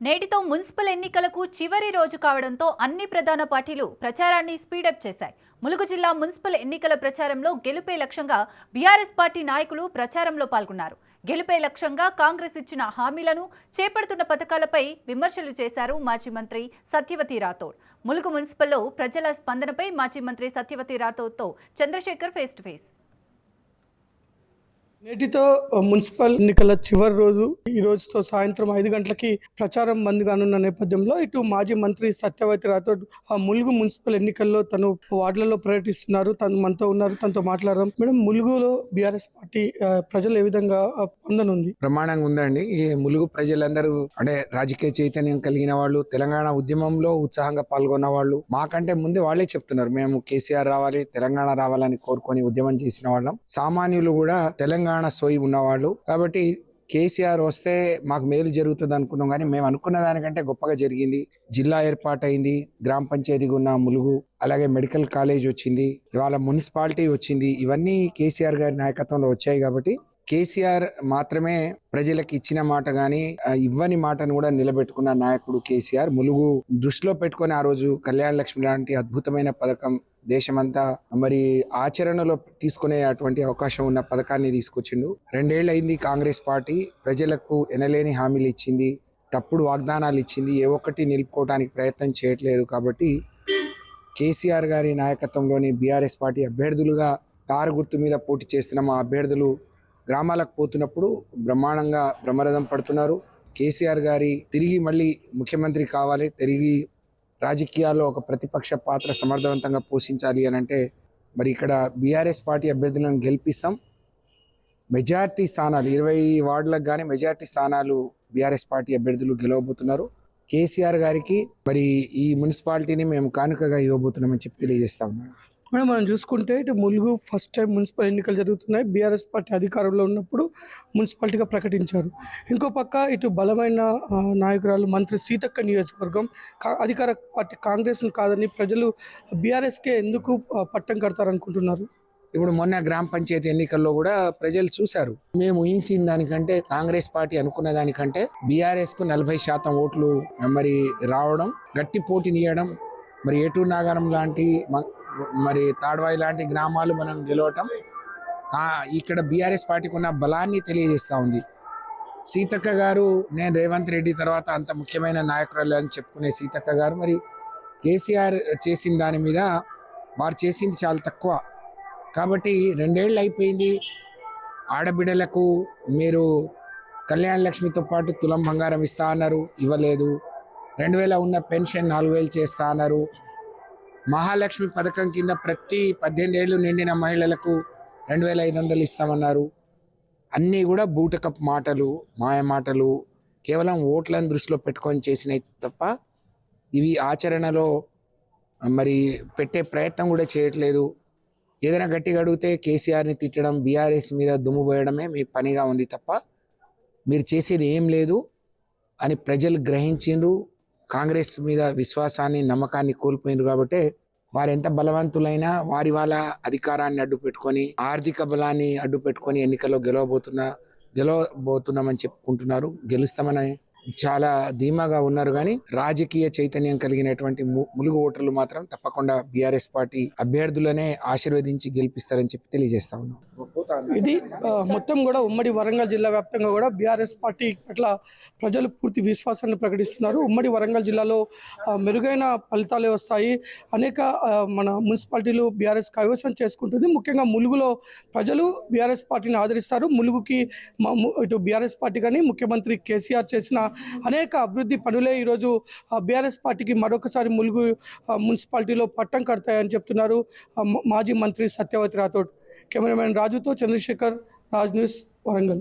నేటితో మున్సిపల్ ఎన్నికలకు చివరి రోజు కావడంతో అన్ని ప్రధాన పార్టీలు ప్రచారాన్ని స్పీడప్ చేశాయి. ములుగు జిల్లా మున్సిపల్ ఎన్నికల ప్రచారంలో గెలుపే లక్ష్యంగా బీఆర్ఎస్ పార్టీ నాయకులు ప్రచారంలో పాల్గొన్నారు. గెలుపే లక్ష్యంగా కాంగ్రెస్ ఇచ్చిన హామీలను, చేపడుతున్న పథకాలపై విమర్శలు చేశారు మాజీ మంత్రి సత్యవతి రాథోడ్. ములుగు మున్సిపల్లో ప్రజల స్పందనపై మాజీ మంత్రి సత్యవతి రాథోడ్తో చంద్రశేఖర్ ఫేస్ టు ఫేస్. నేటితో మున్సిపల్ ఎన్నికల చివరి రోజు. ఈ రోజుతో సాయంత్రం 5 గంటలకి ప్రచారం బంద్ కానున్న నేపథ్యంలో ఇటు మాజీ మంత్రి సత్యవతి రాథోడ్ ములుగు మున్సిపల్ ఎన్నికల్లో తను వార్డులలో పర్యటిస్తున్నారు. తను మనతో ఉన్నారు, తనతో మాట్లాడదాం. మేడం, ములుగులో బీఆర్ఎస్ పార్టీ ప్రజలు ఏ విధంగా పొందనుంది? ప్రమాణంగా ఉందండి. ఈ ములుగు ప్రజలందరూ అంటే రాజకీయ చైతన్యం కలిగిన వాళ్ళు, తెలంగాణ ఉద్యమంలో ఉత్సాహంగా పాల్గొన్న వాళ్ళు, మాకంటే ముందే వాళ్ళే చెప్తున్నారు మేము కేసీఆర్ రావాలి, తెలంగాణ రావాలని కోరుకొని ఉద్యమం చేసిన వాళ్ళం. సామాన్యులు కూడా తెలంగాణ సోయి ఉన్నవాళ్ళు. కాబట్టి కేసీఆర్ వస్తే మాకు మేలు జరుగుతుంది అనుకున్నాం, కానీ మేము అనుకున్న దానికంటే గొప్పగా జరిగింది. జిల్లా ఏర్పాటైంది, గ్రామ పంచాయతీగా ఉన్న ములుగు, అలాగే మెడికల్ కాలేజ్ వచ్చింది, ఇవాళ మున్సిపాలిటీ వచ్చింది. ఇవన్నీ కేసీఆర్ గారి నాయకత్వంలో వచ్చాయి. కాబట్టి కేసీఆర్ మాత్రమే ప్రజలకు ఇచ్చిన మాట గాని ఇవ్వని మాటను కూడా నిలబెట్టుకున్న నాయకుడు కేసీఆర్. ములుగు దృష్టిలో పెట్టుకొని ఆ రోజు కళ్యాణ లక్ష్మి లాంటి అద్భుతమైన పథకం దేశమంతా మరి ఆచరణలో తీసుకునే అటువంటి అవకాశం ఉన్న పథకాన్ని తీసుకొచ్చిండు. 2 ఏళ్ళు అయింది కాంగ్రెస్ పార్టీ ప్రజలకు ఎనలేని హామీలు ఇచ్చింది, తప్పుడు వాగ్దానాలు ఇచ్చింది, ఏ ఒక్కటి నిలుపుకోవడానికి ప్రయత్నం చేయట్లేదు. కాబట్టి కేసీఆర్ గారి నాయకత్వంలోని బీఆర్ఎస్ పార్టీ అభ్యర్థులుగా కారు గుర్తు మీద పోటీ చేస్తున్న మా అభ్యర్థులు గ్రామాలకు పోతున్నప్పుడు బ్రహ్మాండంగా బ్రహ్మరథం పడుతున్నారు. కేసీఆర్ గారి తిరిగి మళ్ళీ ముఖ్యమంత్రి కావాలి, తిరిగి రాజకీయాల్లో ఒక ప్రతిపక్ష పాత్ర సమర్థవంతంగా పోషించాలి అని అంటే మరి ఇక్కడ బీఆర్ఎస్ పార్టీ అభ్యర్థులను గెలిపిస్తాం. మెజార్టీ స్థానాలు 20 వార్డులకు కానీ మెజార్టీ స్థానాలు బీఆర్ఎస్ పార్టీ అభ్యర్థులు గెలవబోతున్నారు. కేసీఆర్ గారికి మరి ఈ మున్సిపాలిటీని మేము కానుకగా ఇవ్వబోతున్నామని చెప్పి తెలియజేస్తా ఉన్నాం. మేడం, మనం చూసుకుంటే ఇటు ములుగు ఫస్ట్ టైం మున్సిపల్ ఎన్నికలు జరుగుతున్నాయి. బీఆర్ఎస్ పార్టీ అధికారంలో ఉన్నప్పుడు మున్సిపాలిటీగా ప్రకటించారు. ఇంకో పక్క ఇటు బలమైన నాయకురాలు మంత్రి సీతక్క నియోజకవర్గం అధికార పార్టీ కాంగ్రెస్ను కాదని ప్రజలు బీఆర్ఎస్కే ఎందుకు పట్టం కడతారనుకుంటున్నారు? ఇప్పుడు మొన్న గ్రామ పంచాయతీ ఎన్నికల్లో కూడా ప్రజలు చూశారు. మేము ఊహించిన దానికంటే, కాంగ్రెస్ పార్టీ అనుకున్న దానికంటే బీఆర్ఎస్ కు 40% ఓట్లు మరి రావడం, గట్టి పోటీనియడం, మరి ఏటూరు నాగారం లాంటి మరి తాడ్వాయి లాంటి గ్రామాలు మనం గెలవటం ఇక్కడ బీఆర్ఎస్ పార్టీకి ఉన్న బలాన్ని తెలియజేస్తూ ఉంది. సీతక్క గారు, నేను రేవంత్ రెడ్డి తర్వాత అంత ముఖ్యమైన నాయకురాలు అని చెప్పుకునే సీతక్క గారు మరి కేసీఆర్ చేసిన దాని మీద వారు చేసింది చాలా తక్కువ. కాబట్టి 2 ఏళ్ళు అయిపోయింది. ఆడబిడ్డలకు మీరు కళ్యాణ లక్ష్మితో పాటు తులం బంగారం ఇస్తా అన్నారు, ఇవ్వలేదు. 2000 ఉన్న పెన్షన్ 4000 చేస్తా అన్నారు. మహాలక్ష్మి పథకం కింద ప్రతి 18 ఏళ్ళు నిండిన మహిళలకు 2500 ఇస్తామన్నారు. అన్నీ కూడా బూటకపు మాటలు, మాయ మాటలు, కేవలం ఓట్లను దృష్టిలో పెట్టుకొని చేసినవి తప్ప ఇవి ఆచరణలో మరి పెట్టే ప్రయత్నం కూడా చేయట్లేదు. ఏదైనా గట్టిగా అడిగితే కేసీఆర్ని తిట్టడం, బీఆర్ఎస్ మీద దుమ్ము పోయడమే మీ పనిగా ఉంది తప్ప మీరు చేసేది ఏం లేదు అని ప్రజలు గ్రహించిండ్రు. కాంగ్రెస్ మీద విశ్వాసాన్ని, నమ్మకాన్ని కోల్పోయినారు. కాబట్టి వారు ఎంత బలవంతులైనా వాళ్ళ అధికారాన్ని అడ్డు పెట్టుకొని, ఆర్థిక బలాన్ని అడ్డు పెట్టుకొని ఎన్నికల్లో గెలవబోతున్నామని చెప్పుకుంటున్నారు. గెలుస్తామని చాలా ధీమాగా ఉన్నారు. కానీ రాజకీయ చైతన్యం కలిగినటువంటి ములుగు ఓటర్లు మాత్రం తప్పకుండా బీఆర్ఎస్ పార్టీ అభ్యర్థులనే ఆశీర్వదించి గెలిపిస్తారని చెప్పి తెలియజేస్తా ఉన్నాం. ఇది మొత్తం కూడా ఉమ్మడి వరంగల్ జిల్లా వ్యాప్తంగా కూడా బీఆర్ఎస్ పార్టీ పట్ల ప్రజలు పూర్తి విశ్వాసాన్ని ప్రకటిస్తున్నారు. ఉమ్మడి వరంగల్ జిల్లాలో మెరుగైన ఫలితాలే వస్తాయి. అనేక మన మున్సిపాలిటీలు బీఆర్ఎస్ కైవసం చేసుకుంటుంది. ముఖ్యంగా ములుగులో ప్రజలు బీఆర్ఎస్ పార్టీని ఆదరిస్తారు. ములుగుకి ఇటు బీఆర్ఎస్ పార్టీ కానీ ముఖ్యమంత్రి కేసీఆర్ చేసిన అనేక అభివృద్ధి పనులే ఈరోజు బీఆర్ఎస్ పార్టీకి మరొకసారి ములుగు మున్సిపాలిటీలో పట్టం కడతాయని చెప్తున్నారు మాజీ మంత్రి సత్యవతి రాథోడ్. కెమెరామెన్ రాజుతో చంద్రశేఖర్, రాజ్ న్యూస్, వరంగల్.